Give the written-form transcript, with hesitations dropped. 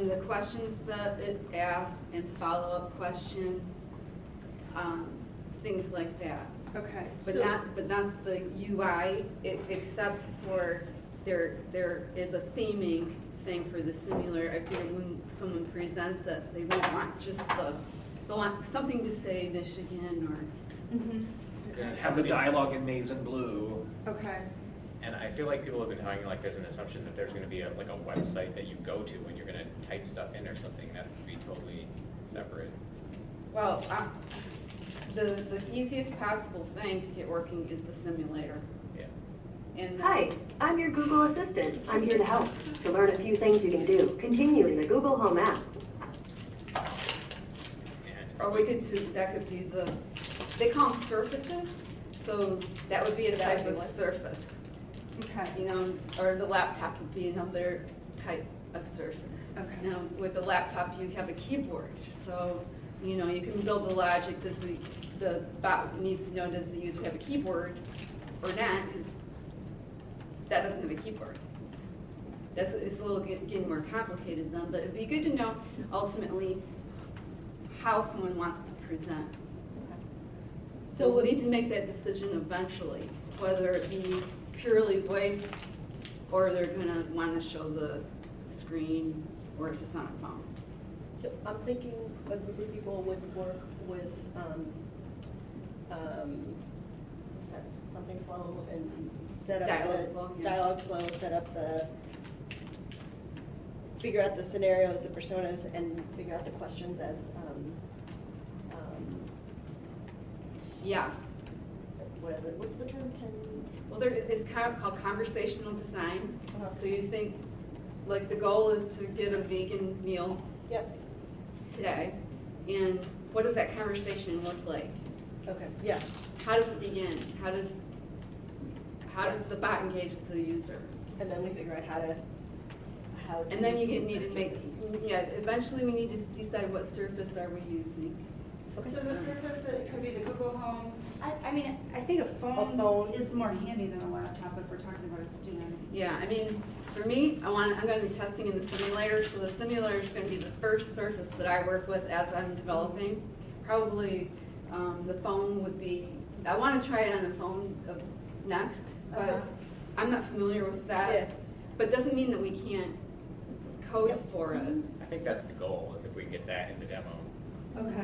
and the questions that it asks and follow-up questions, things like that. Okay. But not the UI, except for there is a theming thing for the simulator. I feel when someone presents it, they won't want just they'll want something to say Michigan or. Mm-hmm. Have the dialogue in maize and blue. Okay. And I feel like people have been talking like there's an assumption that there's going to be a website that you go to when you're going to type stuff in or something that would be totally separate. Well, the easiest possible thing to get working is the simulator. Yeah. And Hi, I'm your Google Assistant. I'm here to help. To learn a few things you can do, continue in the Google Home app. or we could do, that could be they call them surfaces, so that would be a type of surface. Okay. You know, or the laptop would be another type of surface. Okay. Now, with the laptop, you have a keyboard, so you know you can build the logic. Does the bot needs to know, does the user have a keyboard or not? Because that doesn't have a keyboard. It's a little getting more complicated then, but it'd be good to know ultimately how someone wants to present. So we'll need to make that decision eventually, whether it be purely voice, or they're going to want to show the screen, or if it's on a phone. So I'm thinking a group of people would work with something flow and set up Dialogue the flow, yeah. dialogue flow, set up figure out the scenarios, the personas, and figure out the questions as Yes. what's the term? Well, it's kind of called conversational design. Uh-huh. So you think, like, the goal is to get a vegan meal Yep. today, and what does that conversation look like? Okay. Yeah. How does it begin? How does the bot engage with the user? And then we figure out how to. And then you need to make, eventually we need to decide what surface are we using. Okay. So the surface, it could be the Google Home. I mean, I think a phone, phone. is more handy than a laptop if we're talking about a student. Yeah, I mean, for me, I'm going to be testing in the simulator, so the simulator is going to be the first surface that I work with as I'm developing. Probably the phone would be, I want to try it on the phone next, but I'm not familiar with that. Yeah. But doesn't mean that we can't code for it. I think that's the goal, is if we can get that in the demo. Okay.